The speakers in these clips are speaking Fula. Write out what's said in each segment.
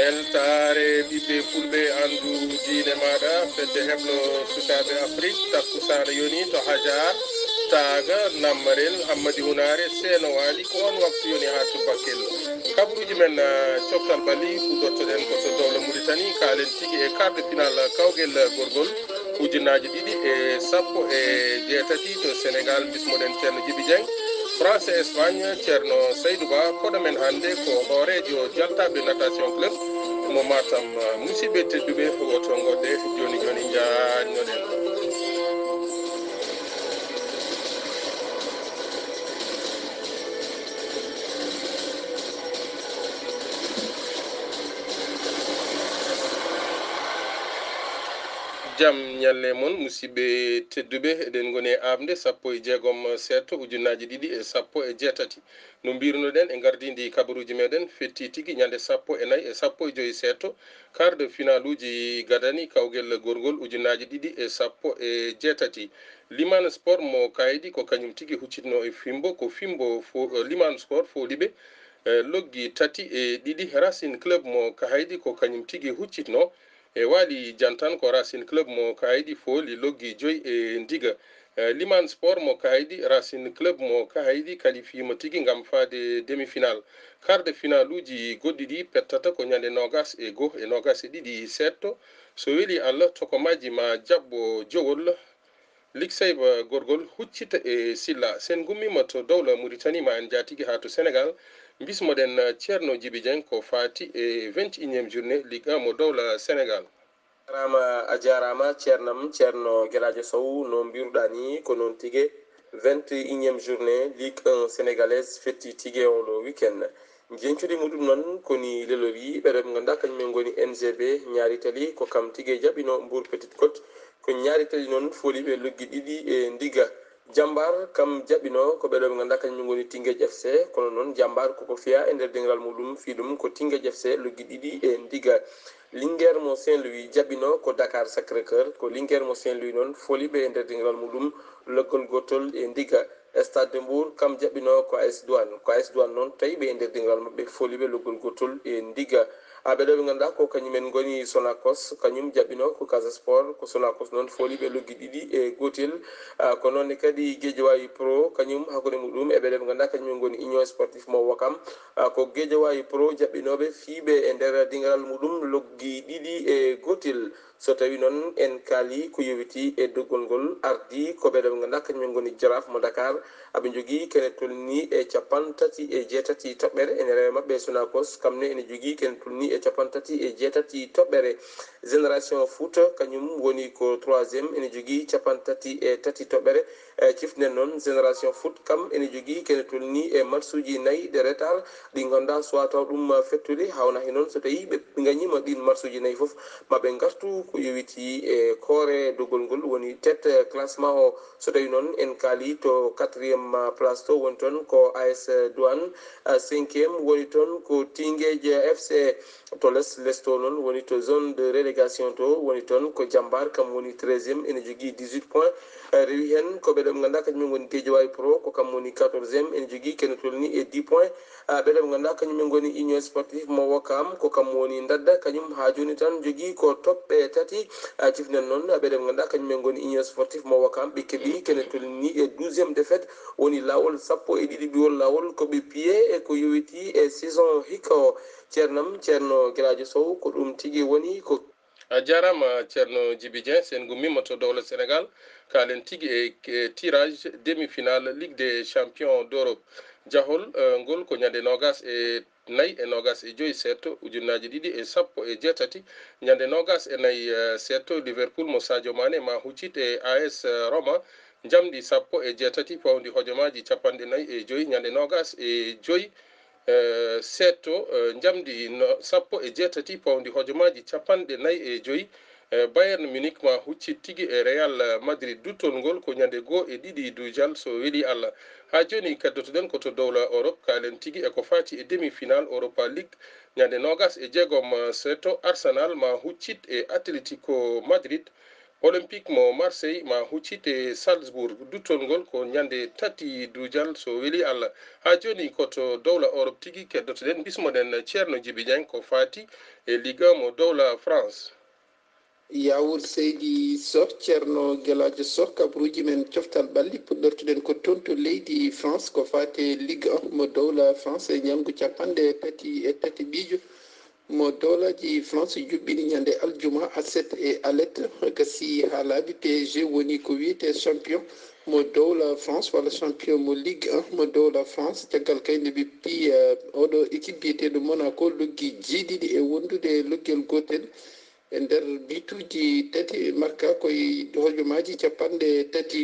weltare ɓiɓɓe fulɓe andu diine maɗa fedde heblo sukaɓe afrique takkusana yoni to hajar taga nammarel hammadi hunare seeno waali ko on waktu yoni ha to bakkel kabaruji men coftal ɓalli huɗottoɗen koto dowla mauritanie kalen tigui e quart de final kawguel gorgol ujunnaje ɗiɗi e sappo e jeetati to sénégal bismoɗen ceerno djiby dieng France et Espagne ceerno Seydou Ba koɗo men hannde ko hoorejo jaltaɓe natation club mo Matam musidɓe tedduɓe woto goɗɗe joni joni jañnoɗen jam ñalle moon musidɓe tedduɓe eɗen goni e abde sappo e jeegom setto ujunnaji ɗiɗi e sappo e jeetati no mbirunoɗen e gardidi kabaruji meɗen fetti tigui ñande sappo e nayyi e sappo e joyi setto quart de final uji gadani kawguel gorgol ujunnaji ɗiɗi e sappo e jeetati Liman Sport mo kaydi ko kañum tigui huccitno e fimbo ko fimbo Liman Sport Foliɓe loggi tati e ɗiɗi Racine Club mo kahaydi ko kañum tigui huccitno e waali jantan ko Racine Club mo kaydi fooli loggi joyi e ndiga Liman Sport mo kaydi Racine Club mo kaydi qualifiima tigui gam faade demi final quart de final uji goɗɗi ɗi pettata ko ñande nogas e goho e nogas e ɗiɗi setto so weeli Allah toko majji ma jabbo jowol likseyba gorgol huccita e silla sen gummima to dowla Mauritanie ma en jatigui ha to Sénégal bismoɗen ceerno Djiby Dieng ko fati e 21e journée Ligue 1 mo dowla Sénégal a jarama ceernam ceerno Gueladio Sow no mbiruɗa ni ko noon tigui 21e journée Ligue 1 sénégalaise fetti tigui oɗo week-end jencude muɗum noon koni lelori ɓeɗe ɓe ganduɗa kañumen goni NGB ñaari tali ko kam tigui jaɓino Mbour Petite Côte ko ñaari tali noon fooliɓe loggi ɗiɗi e ndiga Jambar kam jaɓino ko ɓeɗo ɓe ganduɗa kañumen goni Tinguedje FC kono noon Jambar koko fiya e nder dengal muɗum fi ɗum ko Tinguedje FC loggi ɗiɗi e ndiga Linguère mo Saint-Louis jaɓino ko Dakar Sacré-Cœur ko Linguère mo Saint-Louis noon fooliɓe e nder dengal muɗum loggol gotol e ndiga Stade de Mbour kam jaɓino ko AS Douane noon tawiɓe e nder dengal mabɓe fooliɓe loggol gotol e ndiga ɓeɗo ɓe ganduɗa ko kañumen goni Sonacos kañum jaɓino ko Casa Sport ko Sonacos noon fooliɓe loggi ɗiɗi e gotel ko noonne kadi Guédiawaye Pro kañum hakkude muɗum e ɓeɗe ɓe ganduɗa kañumen goni Union Sportif mo Ouakam ko Guédiawaye Pro jaɓɓinoɓe fiiɓe e nder dingal muɗum loggi ɗiɗi e gotel so tawi noon en kaali ko yowiti e doggol ngol ardi ko ɓeɗe ɓe ganduɗa kañumen goni Jaraaf mo Dakar aɓe jogui kene tolni e capantati e jeetati toɓɓere ene rewa mabɓe Sonacos kamne ene jogui kene tolni e capantati e jeetati toɓɓere Génération Foot kañum woni ko 3e ene jogui capantati e tati toɓɓere cifnen noon Génération Foot kam ene jogui kene tolni e match uji nayyi de retard ɗi ganduɗa soit taw ɗum fettude hawnahi noon so tawi ɓe gañima ɗin match uji nayyi foof maɓe gartu ko yowiti e koore doggol ngol woni tête classement o so tawi noon en kaali to 4e place to woni toon ko AS Douane 5e woni toon ko Tinguedje FC to less to noon woni to zone de relégation to woni toon ko Jambar kam woni 13e ene jogui 18 points rewi hen ko ɓeɗo ɓe ganduɗa kañumen goni Guédiawaye Pro ko kam woni 14e ene jogui kene tolni e 10 points ɓeɗo ɓe ganduɗa kañumen goni Union Sportif mo Ouakam ko kam woni dadda kañum ha joni tan jogui ko toɓɓe tati cifnen noon ɓeɗo ɓe ganduɗa kañumen goni Union Sportif mo Ouakam ɓe keeɓi kene tolni e 12e défaite woni lawol sappo e ɗiɗi ɓiwol lawol koɓe piye e ko yowiti e saison hikka o ceerno Gueladio Sow ko ɗum tigui woni ko a jarama ceerno Djiby Dieng sen gummima to dowla Sénégal kalen tigui e tirage demi final Ligue des champions d'Europe jahol ngol ko ñande nogas e nayyi e nogas e joyi setto ujunnaji ɗiɗi e sappo e jeetati ñande nogas e nayyi setto Liverpool mo Sadio Mané ma huccit e AS Roma jamdi sappo e jeetati pawdi hojomaji capanɗe nayyi e joyi ñande nogas e joyi setto jamdi sappo e jeetati pawdi hojomaji capanɗe nayyi e joyi Bayern Munich ma huccit tigui e Real Madrid duttol ngol ko ñande goo e ɗiɗi dujal so weeli Allah ha joni keddotoɗen koto dowla Europe kalen tigui eko fati e demi final Europa League ñande nogas e jeegom setto Arsenal ma huccit e Atlético Madrid olympique mo marseille ma huccite salzbourg duttolngol ko ñande tati dujal so weeli allah ha joni koto dowla europe tigui keddotoɗen bismoɗen ceerno djiby diagne ko fati e ligue 1 mo dowla france. yawur seydi soh ceerno guelajo soh kabaruji men coftal ɓalli puɗɗortuɗen ko toon to leydi france ko fate ligue 1 mo dowla france e ñalgu capanɗe tati ɓiijo mo dowlaji france juɓɓini ñande aljuma aset e alet gasi ha laaɓi psg woni ko wiyete champion mo dowla france walla champion mo ligue 1 mo dowla france caggal kayde ɓe pi oɗo équipe biyeteɗo monaco loggi jeeɗiɗi e wondude loggel gotel e nder bituji tati marka koye hojomaji capanɗe tati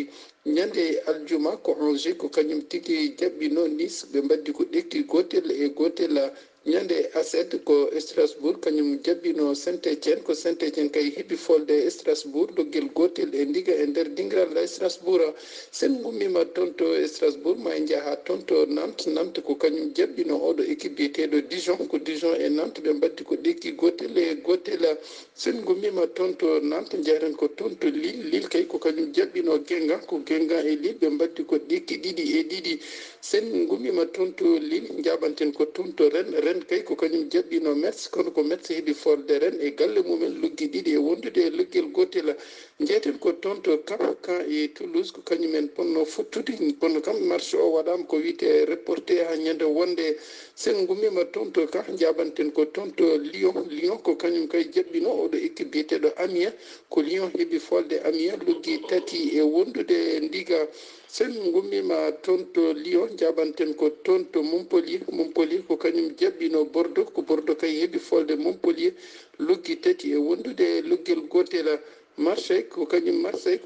ñande aljuma ko angers ko kañum tigui jaɓɓino nice ɓe mbaddi ko ɗekki gotel e gotel ñande aset ko strasbourg kañum jaɓɓino saint étienne ko saint étienne kay heeɓi folde strasbourg loggel gotel e ndiga e nder dingiral strasbourg sen gummima toon to strasbourg ma en jaaha toon to nantes ko kañum jaɓɓino oɗo équipe biyeteɗo dijon ko dijon e nantes ɓe mbaddi ko ɗekki gotel e gotel sen gummima toon to nantes jaren ko toon to lille kay ko kañum jaɓɓino guingamp ko guingamp e lille ɓe mbaddi ko ɗekki ɗiɗi e ɗiɗi sen gummima toon to lille jaɓanten ko toon to rennes kay ko kañum jaɓɓino metz kono ko metz heeɓi forde rennes e galle mumen luggi ɗiɗi e wondude e loggel gotel jeeten ko toon to caen e toulouse ko kañumen ponno futtude kono kam marché o waɗama ko wiyete reporté ha ñande wonde sen gummima toon to caen jaɓanten ko toon to lyon ko kañum kay jaɓɓino oɗo équipe biyeteɗo amiens ko lyon heeɓi folde amiens luggi tati e wondude ndiga sen gummima toon to lyon jaɓanten ko toon to montpellier ko kañum jaɓɓino bordeaux ko bordeaux kay heeɓi folde montpellier luggi tati e wondude loggel gotel marseille ko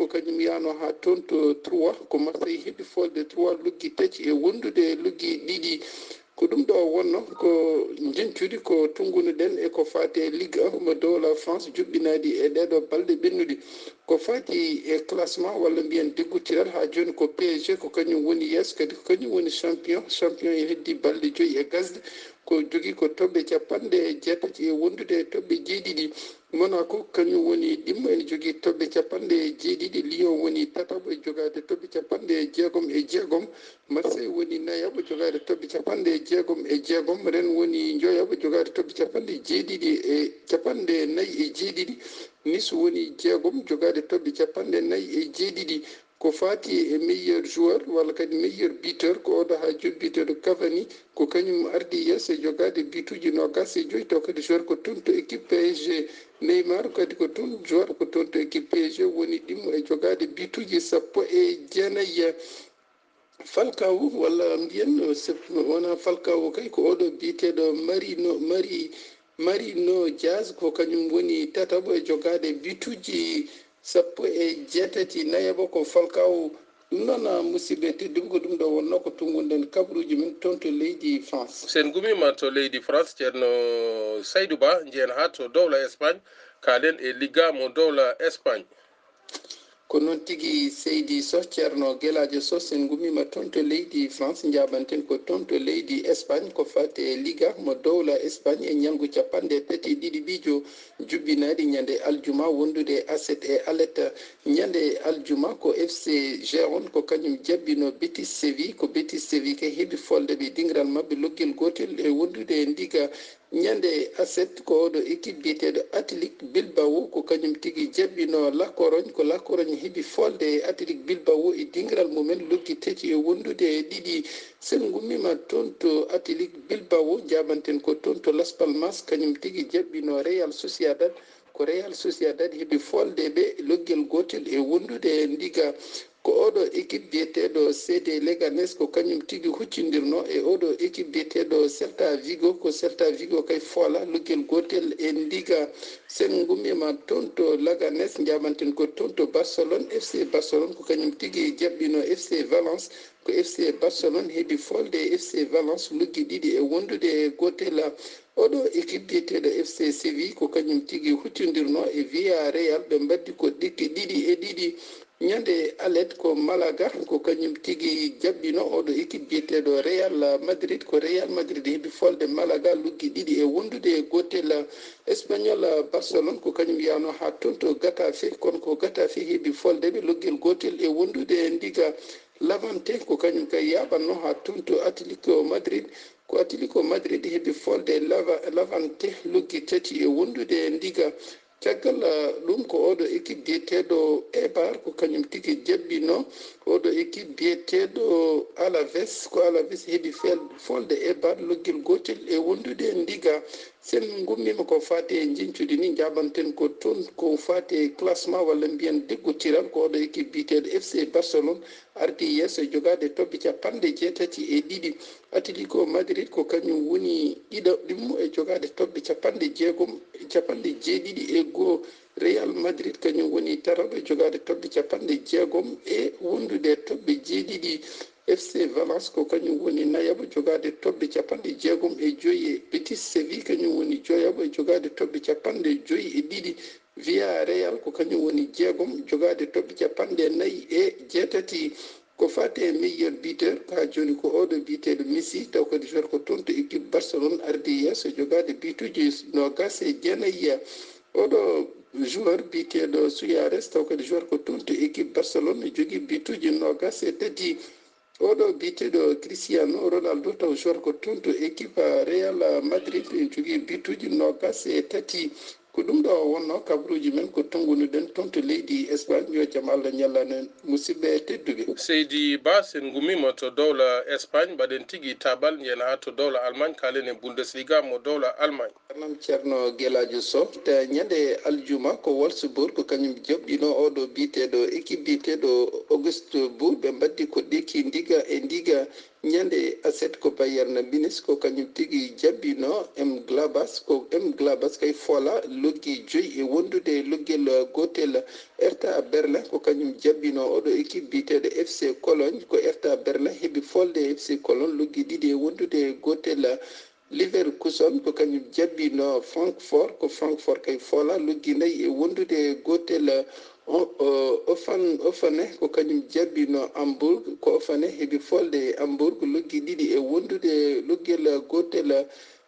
kañum yano ha toon to 3 ko marseille heeɓi folde 3 luggi tati e wondude luggi ɗiɗi ko ɗum ɗo wonno ko jencude ko tungunuɗen e ko fate ligue 1 mo dowla france juɓɓinadi e ɗeɗo balɗe ɓennuɗi ko fati e classement walla mbiyen dégoutiral ha joni ko psg ko kañum woni yeeso kadi ko kañum woni champion e heddi balɗe 5 e gasde ko jogui ko toɓɓe capanɗe jeetati e wondude toɓɓe jeeɗiɗi monaco kañum woni ɗimmo ene jogui toɓɓe capanɗe jeeɗiɗi lyon woni tataɓo e jogade toɓɓe capanɗe jeegom marseille woni nayaɓo jogade toɓɓe capanɗe jeegom rennes woni joyaɓo jogade toɓɓe capanɗe jeeɗiɗi e capanɗe nayyi e jeeɗiɗi nice woni jeegom jogade toɓɓe capanɗe nayyi e jeeɗiɗi ko fati e meilleur joueur walla kadi meilleur buteur ko oɗo ha joni biteɗo Cavani ko kañum ardi yeeso e jogade bituji 25 taw kadi joueur ko toon to équipe PSG Neymar kadi ko toon joueur ko toon to équipe PSG woni ɗimmo e jogade bituji 19 Falcao walla mbiyen wona Falcao kay ko oɗo biteɗo Marino Diaz ko kañum woni tataɓo e jogade bituji 18 nayaɓo ko Falcao ɗum noon musidɓe tedduɓe ko ɗum ɗo wonno ko tungunden kabaruji min toon to leydi france. sen gumima to leydi france ceerno saydou ba jeen ha to dowla espagne kalen e liga mo dowla espagne. ko noon tigui seydi soh ceerno guelajo soh sen gummima toon to leydi france jaɓanten ko toon to leydi espagne ko fate liga mo dowla espagne e ñalgu capanɗe tati ɗiɗi ɓiijo jubbinaɗi ñande aljuma wondude aset e aleta ñande aljuma ko fc géron ko kañum jabbino betis séville ko betis séville kay heeɓi folde ɓe dingiral mabɓe loggel gotel e wondude ndiga ñande aset ko oɗo équipe biyeteɗo atlique bilbao ko kañum tigui jaɓɓino la corogne ko la corogne heeɓi folde e atlique bilbao e dingiral mumen loggi tati e wondude e ɗiɗi sen gummima toon to atlique bilbao jaɓanten ko toon to las palmas kañum tigui jaɓɓino real sociedad ko real sociedad heeɓi folde ɓe loggel gotel e wondude e ndiga ko oɗo équipe biyeteɗo cd leganes ko kañum tigui huccidirno e oɗo équipe biyeteɗo celta vigo ko celta vigo kay foola loggel gotel e ndiga sen gummima toon to laganes jaɓanten ko toon to barcelone fc barcelone ko kañum tigui jaɓɓino fc valence ko fc barcelone heeɓi folde fc valence luggi ɗiɗi e wondude e gotel oɗo équipe biyeteɗo fc séville ko kañum tigui huccodirno e via real ɓe mbaddi ko ɗikki ɗiɗi e ɗiɗi ñande alet ko Malaga ko kañum tigi jabbino oɗo équipe biyeteɗo Real Madrid ko Real Madrid heeɓi folde Malaga luggi ɗiɗi e wondude e gotel Espagnol Barcelone ko kañum yano ha toon to Getafe kono ko Getafe heeɓi foldeɓe loggel gotel e wondude e ndiga Levante ko kañum kay yaɓanno ha toon to Atlético Madrid ko Atlético Madrid heeɓi folde Levante luggi tati e wondude e ndiga caggal ɗum ko oɗo équipe biyeteɗo Eibar ko kañum tigi jabbino oɗo équipe biyeteɗo Alaves ko Alaves heeɓi folde Eibar loggel gotel e wondude e ndiga sen gummima ko fati e jincude ni jaɓanten ko toon ko fati e classement walla mbiyen deggotiral ko oɗo équipe biyeteɗo FC Barcelone ardi yesso e jogade tobbe capanɗe jeetati e ɗiɗi Atlético Madrid ko kañum woni ɗiɗo e jogade tobbe capanɗe jeeɗiɗi e goho Real Madrid kañum woni tataɓo e jogade tobbe capanɗe jeegom e wondude tobbe jeeɗiɗi FC Valence ko kañum woni nayaɓo jogade tobbe capanɗe jeegom e joyi e Betis Séville kañum woni joyaɓo e jogade tobbe capanɗe joyi e ɗiɗi Villarreal ko kañum woni jeegom jogade tobbe capanɗe nayyi e jeetati ko fate e meilleur buteur ha joni ko oɗo biteɗo Messi taw kadi joueur ko toon to équipe Barcelone ardi yesso jogade bituji nogas e jeenayyi oɗo joueur biteɗo Suarez taw kadi joueur ko toon to équipe Barcelone ne jogui bituji nogas e tati oɗo biteɗo Cristiano Ronaldo taw joueur ko toon to équipe Real Madrid ne jogui bituji nogas e tati ko ɗum ɗo wonno kabaruji men ko tongunuɗen toon to leydi Espagne yo jaam Allah ñallanen musidɓe tedduɓe Seydi Ba sen gummima to dowla Espagne mbaɗen tigui tabal jena ha to dowla Allemagne kalen e Bundesliga mo dowla Allemagne nam ceerno Gueladio Sow te ñande aljuma ko Wolfsburg ko kañum joɓɗino oɗo biteɗo équipe biteɗo Auguste Bourg ɓe mbaddi ko ɗekki ndiga ñande aset ko Bayern Munich ko kañum tigui jabbino M Glabas kay fola loggi joyyi e wondude loggel gotel Hertha Berlin ko kañum jabbino oɗo équipe biteɗo FC Cologne ko Hertha Berlin heeɓi folde FC Cologne loggi ɗiɗi e wondude gotel Leverkusen ko kañum jabbino Francfort ko Francfort kay fola loggi nayyi e wondude gotel Ofane ko kañum jabbino Hamburg ko Ofane heeɓi folde Hamburg loggi ɗiɗi e wondude loggel gotel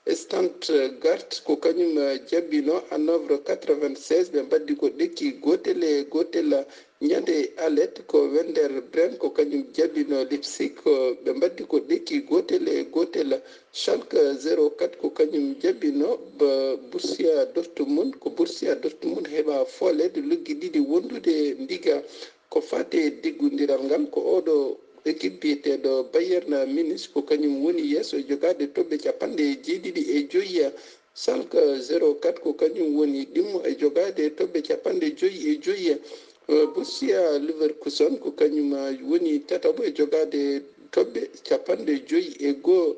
Stuttgart ko kañum jabbino Hanovre 96 ɓe mbaddi ko ɗekki gotel e gotel ñande alet ko Werder Bremen ko kañum jabbino Leipzig ɓe mbaddi ko ɗekki gotel e gotel Schalke 04 ko kañum jabbino Borussia Dortmund ko Borussia Dortmund heɓa folede loggi ɗiɗi wondude ndiga ko fate diggodiral ngal ko oɗo équipe biyeteɗo Bayern Munich ko kañum woni yesso e jogade tobbe capanɗe jeeɗiɗi e joyyi Schalke 04 ko kañum woni ɗimmo e jogade tobbe capanɗe joyyi e joyyi Borussia Leverkusen ko kañum woni tataɓo e jogade tobbe capanɗe joyyi e goho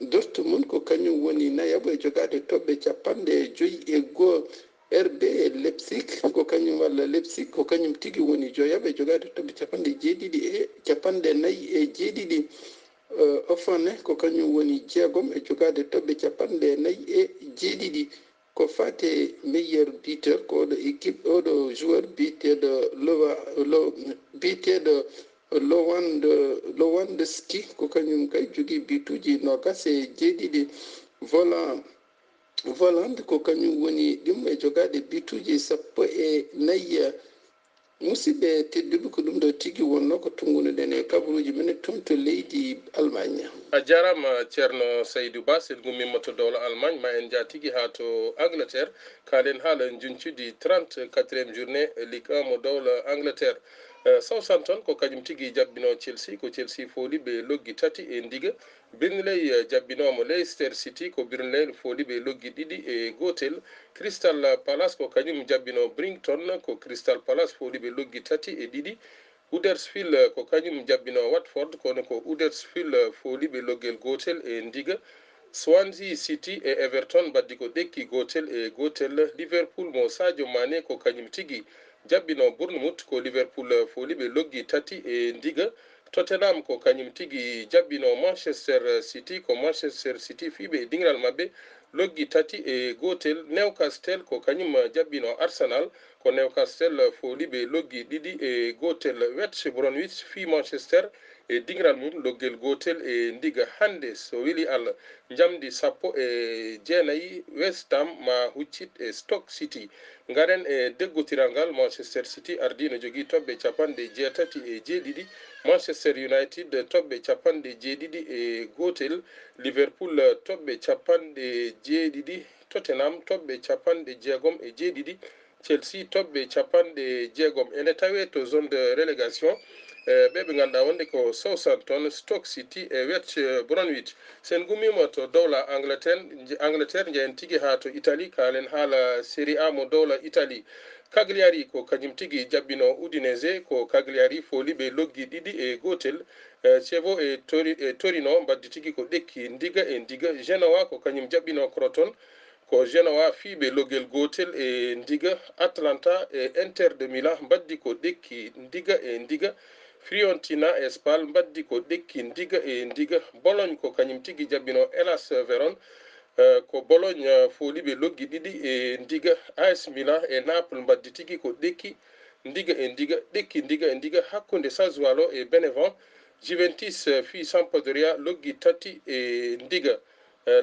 Dortmund ko kañum woni nayaɓo e jogade tobbe capanɗe joyyi e goho RB Leipzig ko kañum walla Leipzig ko kañum tigui woni joyaɓo e jogade tobbe capanɗe jeeɗiɗi e capanɗe nayyi e jeeɗiɗi Ofane ko kañum woni jeegom e jogade tobbe capanɗe nayyi e jeeɗiɗi ko fate meilleur buteur ko oɗo équipe oɗo joueur biteɗo Lewandowski ko kañum kay jogui bituji nogas e jeeɗiɗi Volland ko kañum woni ɗum e jogade bituji sappo e nayyi musidɓe tedduɓe ko ɗum ɗo tigui wonno ko tungunuɗen e kabaruji men toon to leydi Allemagne a jarama ceerno Saydou Ba sen gummima to dowla Allemagne ma en jatigui ha to Angleterre kalen haala juncudi 34e journée Ligue 1 mo dowla Angleterre Southampton ko kañum tigui jabbino Chelsea ko Chelsea fooli ɓe loggi tati e ndiga Burnley jabbinomo Leicester City ko Burnley fooli ɓe loggi ɗiɗi e gotel Crystal Palace ko kañum jabbino Brighton ko Crystal Palace fooli ɓe loggi tati e ɗiɗi Huddersfield ko kañum jabbino Watford kono ko Huddersfield fooli ɓe loggel gotel e ndiga Swansea City e Everton mbaddi ko ɗekki gotel e gotel Liverpool mo Sadio Mané ko kañum tigui jabbino Bournemouth ko Liverpool fooli ɓe loggi tati e ndiga Tottenham ko kañum tigui jabbino Manchester City ko Manchester City fiiɓe e dingral mabɓe loggi tati e gotel. Newcastle ko kañum jabbino Arsenal ko Newcastle foliɓe loggi ɗiɗi e gotel. West Bromwich fi Manchester e digral mum loggel gotel e ndiga. Hande so weli Allah jamdi 19 West Ham ma huccit e Stoke City. Garen e deggotiral ngal Manchester City ardino jogui toɓɓe 87 Manchester United toɓɓe 70 e gotel. Liverpool toɓɓe 70 Tottenham toɓɓe 67 Chelsea toɓɓe 60 ene tawe to zone de relégation ɓe ɓe ganduɗa wonde ko Southampton, Stoke City e West Bromwich. Sen gummima to dowla Angleterre jeyen tigui ha to Italie kalen haala Série A mo dowla Italie. Cagliari ko kañum tigui jabbino Udinese ko Cagliari foliɓe loggi ɗiɗi e gotel. Chievo e Torino mbaddi tigui ko ɗekki ndiga e ndiga. Genoa ko kañum jabbino Crotone ko Genoa fiɓe loggel gotel e ndiga. Atlanta e Inter de Milan mbaddi ko ɗekki ndiga e ndiga. Fiorentina e Spal mbaddi ko ɗekki ndiga e ndiga. Bologne ko kañum tigui jabbino Hellas Verona ko Bologne foliɓe loggi ɗiɗi e ndiga. AS Milan e Naples mbaddi tigui ko ɗekki ndiga e ndiga ɗekki ndiga e ndiga. Hakkude Sassuolo e Benevento Juventus fi Sampdoria loggi tati e ndiga.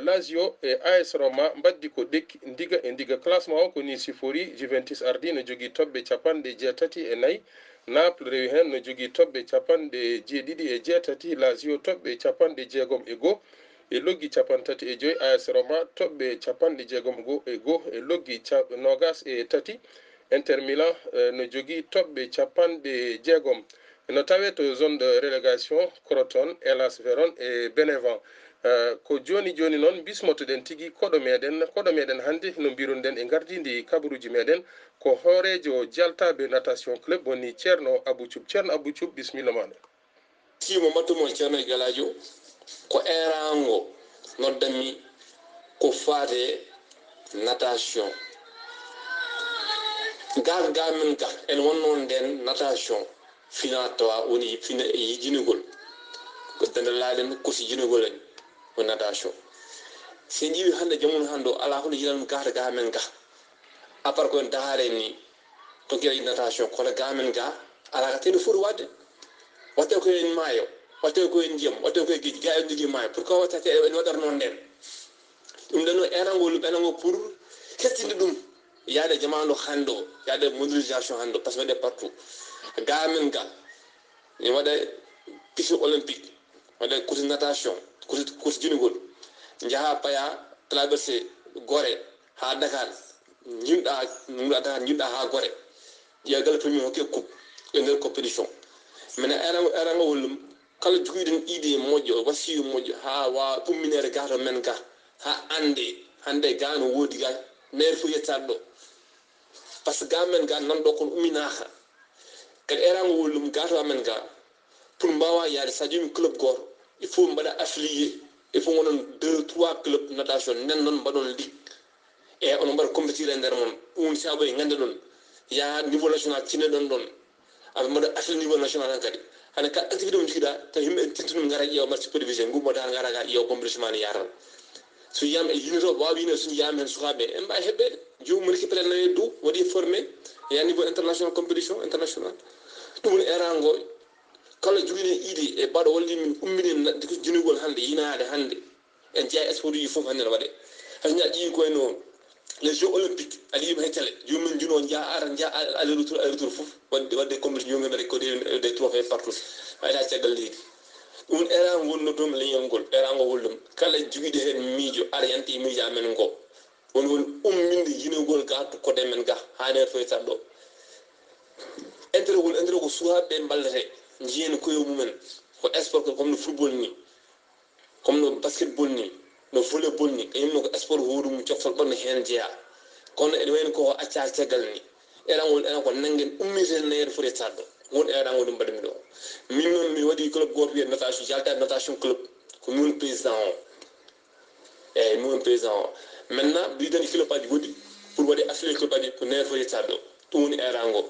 Lazio e AS Roma mbaddi ko ɗekki ndiga e ndiga. Classement o ko ni sifori. Juventus ardi no jogui toɓɓe 64. Naples rewi hen no jogui toɓɓe 68. Lazio toɓɓe 61 e loggi 35. AS Roma toɓɓe 61 e loggi 23. Inter Milan no jogui toɓɓe 60. no tawe to zone de relégation Crotone, Hellas Verona e Benevento. Ko joni noon bismotoɗen tigui koɗo meɗen hande no mbiruɗen e gardidi kabaruji meɗen ko hoorejo jaltaɓe natation club woni ceerno Abou Thioub. Bisimilla maɗa. timo mattumol ceerno Galadio ko erango noddami ko faate natation gamin ga en wonno nden natation finatawa woni fina e yijinugol ko dandaladen ko si jinugol en ko natation se jiwi hande jamun hando ala ko jilan gata gamen ga apar ko dahare ni to gel natation ko la gamen ga ala ka tenu furu wadde watte ko en mayo watte ko en jëm watte ko geej gaay ndigi mayo pour ko watte en wadar non nden dum dano erangol benango pour kestinde dum yaade jamanu hando yaade modernisation hando parce que de partout gamen ga ni wada piscine olympique wada course natation course junugol jaha paya traverser Gorée ha Dakar jimda ha Gorée yagal premier hockey coupe e nder compétition mena erango wolum kala jugiden idée mojo wasiyu mojo ha wa umminere gato men ga ha hande gano wodi ga maire fu yettado parce que gamen ga nan do kon uminaha kadi erango wolum gato amen ga pour mbawa yaade sajumi club gor il faut mbada affilié il faut wonon 2-3 club natation nen non mbadon ligue e on mbar compétir nder mon un sabo e ngande don ya niveau national cine don abe mbada affilié niveau national kadi hana ka activité mo jigida ta himbe tintunum ngara yew match supervision ngummo da ngara ga yew compétition ni yaral su yam e unito waawi ne su yam hen sukabe en ba hebbe joomu récupérer na du wadi formé ya niveau international compétition international dum erango kala jugine idi e bado walli min ummini diko junugol hande yinaade hande en jeya sport yi fof hande wade hanya ji ko no les jeux olympiques ali ma hetale jomen juno aller retour fof wadde compétition jomen ko des trophées partout ayta tagal li un erango no dum lenyangol erango wollum kala jugide hen miijo arianti miijo amen go won umminde jinugol ga to ko demen ga haner fo taddo entre ko suhabe ballete jien ko yomumen ko sport comme le football ni comme le basketball ni no volleyball ni kayum no sport hodum ciofal bon hen jeya kono e wen ko acca tegal ni eran ko nangen ummite neer fo taddo won eran won badmi do min non mi wadi club goto wi natation jalta natation club ko mon président e mon président maintenant bi dan club aji godi pour wadi affilié club aji ko neer fo taddo to woni erango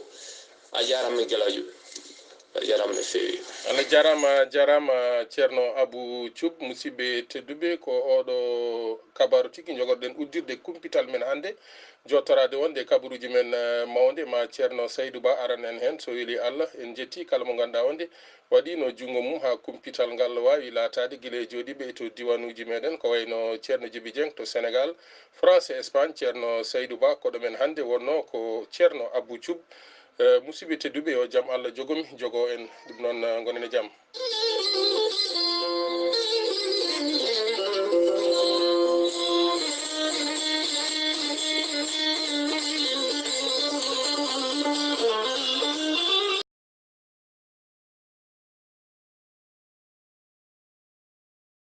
a jarama Galadio jarama no feewi. Allah jarama ceerno Abou Thioub musidɓe tedduɓe ko oɗo kabaru tigui jogorɗen uddirde kumpital men hannde jottorade wonde kabaruji men mawde ma ceerno Saydou Ba aran en hen so weeli Allah en jetti kala mo ganduɗa wonde waɗino jungo mum ha kumpital ngal wawi latade guila joɗiɓe to diwanuji meɗen ko wayno ceerno Djiby Dieng to Sénégal France et Espagne ceerno Saydou Ba koɗo men hannde wonno ko ceerno Abou Thioub musidɓe tedduɓe yo jaam Allah jogomi jogo en ɗum noon gonen e jaam.